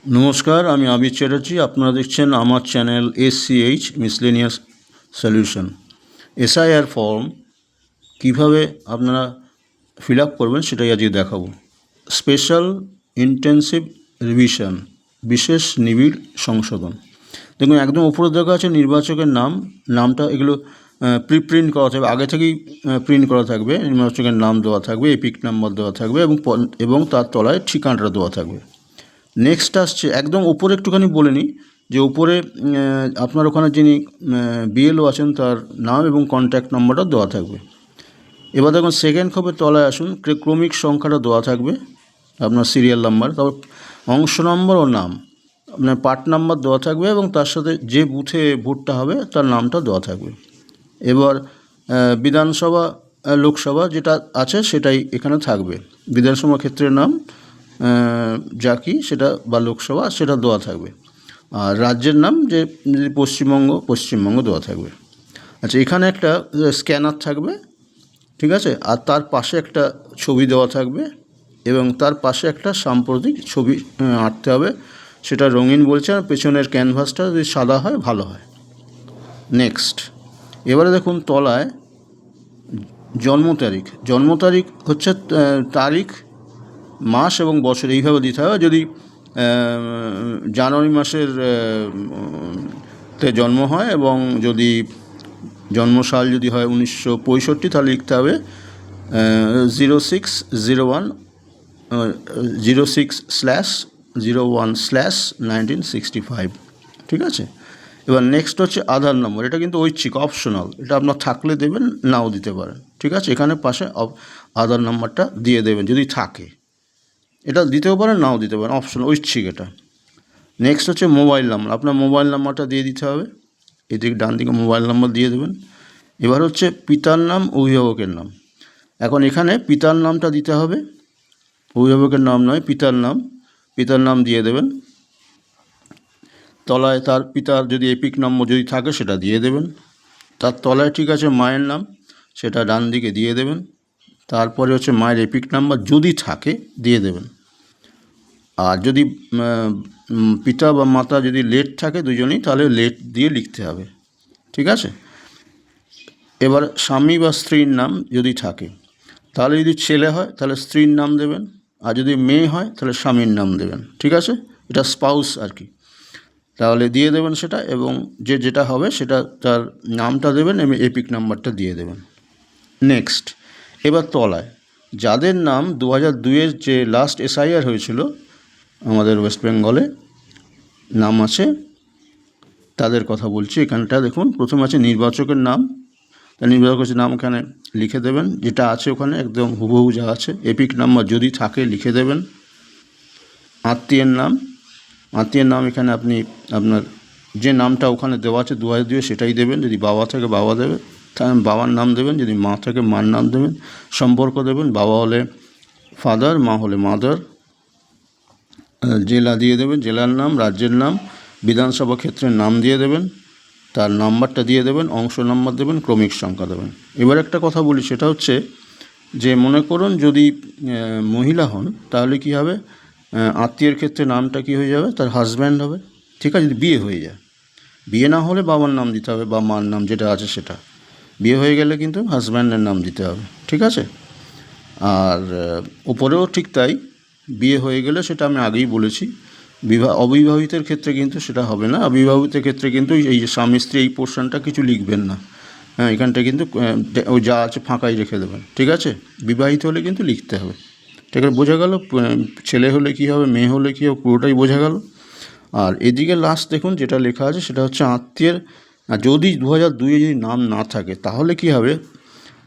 নমস্কার, আমি আবির চ্যাটার্জি। আপনারা দেখছেন আমার channel SCH miscellaneous solution. SIR form কিভাবে আপনারা ফিল আপ করবেন সেটাই আজকে দেখাবো। স্পেশাল ইন্টেন্সিভ রিভিশন, বিশেষ নিবিড় সংশোধন। দেখুন, একদম উপরে দেখা আছে নির্বাচকের নামটা এগুলো প্রিপ্রিন্ট করা থাকবে, আগে থেকেই প্রিন্ট করা থাকবে। নির্বাচকের নাম দেওয়া থাকবে, এপিক নাম্বার দেওয়া থাকবে এবং তার তলায় ঠিকানাটা দেওয়া থাকবে। নেক্সট আসছে একদম উপরে, একটুখানি বলে নিই যে উপরে আপনার ওখানে যিনি BLO আছেন তার নাম এবং কন্ট্যাক্ট নাম্বারটা দেওয়া থাকবে। এবার দেখুন সেকেন্ড খোপের তলায় আসুন, ক্রমিক সংখ্যাটা দেওয়া থাকবে, আপনার সিরিয়াল নাম্বার, তারপর অংশ নম্বর ও নাম, আপনার পার্ট নাম্বার দেওয়া থাকবে এবং তার সাথে যে বুথে ভোটটা হবে তার নামটা দেওয়া থাকবে। এবার বিধানসভা লোকসভা যেটা আছে সেটাই এখানে থাকবে। বিধানসভা ক্ষেত্রের নাম যা কি সেটা বা লোকসভা সেটা দেওয়া থাকবে, আর রাজ্যের নাম যে পশ্চিমবঙ্গ দেওয়া থাকবে। আচ্ছা, এখানে একটা স্ক্যানার থাকবে, ঠিক আছে, আর তার পাশে একটা ছবি দেওয়া থাকবে এবং তার পাশে একটা সাম্প্রতিক ছবি আঁকতে হবে। সেটা রঙিন বলছে, আর পেছনের ক্যানভাসটা যদি সাদা হয় ভালো হয়। নেক্সট, এবারে দেখুন তলায় জন্ম তারিখ হচ্ছে তারিখ, মাস এবং বছর এইভাবে দিতে হবে। যদি জানুয়ারি মাসের তে জন্ম হয় এবং যদি জন্মসাল যদি হয় 1965, তাহলে লিখতে হবে 06/01/1965, ঠিক আছে। এবার নেক্সট হচ্ছে আধার নম্বর। এটা কিন্তু ঐচ্ছিক, অপশনাল, এটা আপনার থাকলে দেবেন, নাও দিতে পারেন, ঠিক আছে। এখানে পাশে আধার নাম্বারটা দিয়ে দেবেন যদি থাকে, এটা দিতেও পারেন নাও দিতে পারেন, অপশনাল, ঐচ্ছিক এটা। নেক্সট হচ্ছে মোবাইল নাম্বার, আপনার মোবাইল নাম্বারটা দিয়ে দিতে হবে, এদিকে ডান দিকে মোবাইল নাম্বার দিয়ে দেবেন। এবার হচ্ছে পিতার নাম, অভিভাবকের নাম। এখন এখানে পিতার নামটা দিতে হবে, অভিভাবকের নাম নয়, পিতার নাম দিয়ে দেবেন। তলায় তার পিতার যদি এপিক নম্বর যদি থাকে সেটা দিয়ে দেবেন। তার তলায় ঠিক আছে মায়ের নাম, সেটা ডান দিকে দিয়ে দেবেন। তারপরে হচ্ছে মায়ের এপিক নাম্বার যদি থাকে দিয়ে দেবেন। আর যদি পিতা বা মাতা যদি লেট থাকে দুজনেই, তাহলে লেট দিয়ে লিখতে হবে, ঠিক আছে। এবার স্বামী বা স্ত্রীর নাম যদি থাকে, তাহলে যদি ছেলে হয় তাহলে স্ত্রীর নাম দেবেন, আর যদি মেয়ে হয় তাহলে স্বামীর নাম দেবেন, ঠিক আছে। এটা স্পাউস আর কি, তাহলে দিয়ে দেবেন সেটা, এবং যেটা হবে সেটা তার নামটা দেবেন এবং এপিক নাম্বারটা দিয়ে দেবেন। নেক্সট, এবার তলায় যাদের নাম 2002-এর যে লাস্ট SIR হয়েছিল আমাদের ওয়েস্ট বেঙ্গলে নাম আছে, তাদের কথা বলছি। এখানটা দেখুন, প্রথম আছে নির্বাচকের নাম, তা নির্বাচকের নাম এখানে লিখে দেবেন, যেটা আছে ওখানে একদম হুবহু যা আছে। এপিক নাম্বার যদি থাকে লিখে দেবেন। আত্মীয়ের নাম এখানে আপনি আপনার যে নামটা ওখানে দেওয়া আছে 2002 সেটাই দেবেন। যদি বাবা থাকে বাবা দেবেন, তাহলে বাবার নাম দেবেন। যদি মা থাকে মার নাম দেবেন। সম্পর্ক দেবেন, বাবা হলে ফাদার, মা হলে মাদার। জেলা দিয়ে দেবেন, জেলার নাম, রাজ্যের নাম, বিধানসভা ক্ষেত্রের নাম দিয়ে দেবেন, তার নাম্বারটা দিয়ে দেবেন, অংশ নাম্বার দেবেন, ক্রমিক সংখ্যা দেবেন। এবার একটা কথা বলি, সেটা হচ্ছে যে মনে করুন যদি মহিলা হন তাহলে কি হবে, আত্মীয়ের ক্ষেত্রে নামটা কি হয়ে যাবে, তার হাজব্যান্ড হবে, ঠিক আছে। যদি বিয়ে হয়ে যায়, বিয়ে না হলে বাবার নাম দিতে হবে বা মার নাম যেটা আছে সেটা, বিয়ে হয়ে গেলে কিন্তু হাজব্যান্ডের নাম দিতে হবে, ঠিক আছে। আর উপরেও ঠিক তাই, বিয়ে হয়ে গেলে সেটা আমি আগেই বলেছি। অবিবাহিতের ক্ষেত্রে কিন্তু সেটা হবে না। অবিবাহিতের ক্ষেত্রে কিন্তু এই যে স্বামী স্ত্রী এই পোর্শনটা কিছু লিখবেন না, হ্যাঁ, এখানটা কিন্তু ওই যা আছে ফাঁকাই রেখে দেবেন, ঠিক আছে। বিবাহিত হলে কিন্তু লিখতে হবে, ঠিক আছে। বোঝা গেল, ছেলে হলে কী হবে, মেয়ে হলে কী হবে, পুরোটাই বোঝা গেল। আর এদিকে লাস্ট দেখুন যেটা লেখা আছে সেটা হচ্ছে আত্মীয়ের, যদি 2002-এ যদি নাম না থাকে তাহলে কি হবে,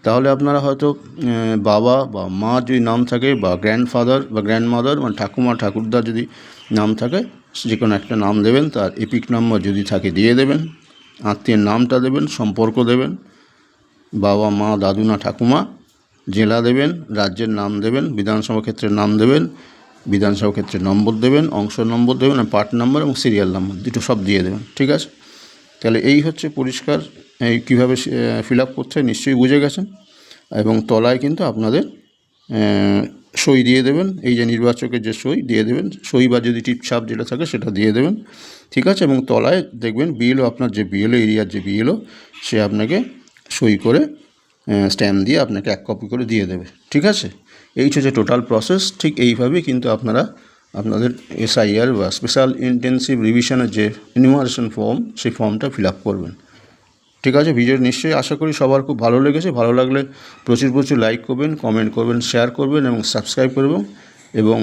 তাহলে আপনারা হয়তো বাবা বা মা যদি নাম থাকে, বা গ্র্যান্ডফাদার বা গ্র্যান্ডমাদার, মানে ঠাকুমা ঠাকুরদার যদি নাম থাকে, যে কোনো একটা নাম দেবেন। তার এপিক নাম্বার যদি থাকে দিয়ে দেবেন, আত্মীয়ের নামটা দেবেন, সম্পর্ক দেবেন, বাবা মা দাদু না ঠাকুমা, জেলা দেবেন, রাজ্যের নাম দেবেন, বিধানসভা ক্ষেত্রের নাম দেবেন, বিধানসভা ক্ষেত্রের নম্বর দেবেন, অংশ নম্বর দেবেন, আর পার্ট নাম্বার এবং সিরিয়াল নাম্বার দুটো সব দিয়ে দেবেন, ঠিক আছে। তাহলে এই হচ্ছে পরিষ্কার এই কীভাবে ফিল আপ করতে হয়, নিশ্চয়ই বুঝে গেছেন। এবং তলায় কিন্তু আপনাদের সই দিয়ে দেবেন, এই যে নির্বাচকের যে সই দিয়ে দেবেন, সই বা যদি টিপছাপ যেটা থাকে সেটা দিয়ে দেবেন, ঠিক আছে। এবং তলায় দেখবেন বিএলও, আপনার যে বিএলও এরিয়ার যে বিএলও, সে আপনাকে সই করে স্ট্যাম্প দিয়ে আপনাকে 1 কপি করে দিয়ে দেবে, ঠিক আছে। এই হচ্ছে টোটাল প্রসেস। ঠিক এইভাবেই কিন্তু আপনারা আপনাদের এসআইআর বা স্পেশাল ইন্টেনসিভ রিভিশনের যে এনুমারেশন ফর্ম, সেই ফর্মটা ফিল আপ করবেন, ঠিক আছে। ভিডিও নিশ্চয়ই আশা করি সবার খুব ভালো লেগেছে। ভালো লাগলে প্রচুর প্রচুর লাইক করবেন, কমেন্ট করবেন, শেয়ার করবেন এবং সাবস্ক্রাইব করবেন এবং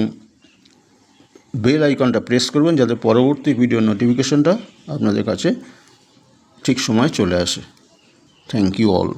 বেল আইকনটা প্রেস করবেন যাতে পরবর্তী ভিডিওর নোটিফিকেশনটা আপনাদের কাছে ঠিক সময় চলে আসে। Thank you all.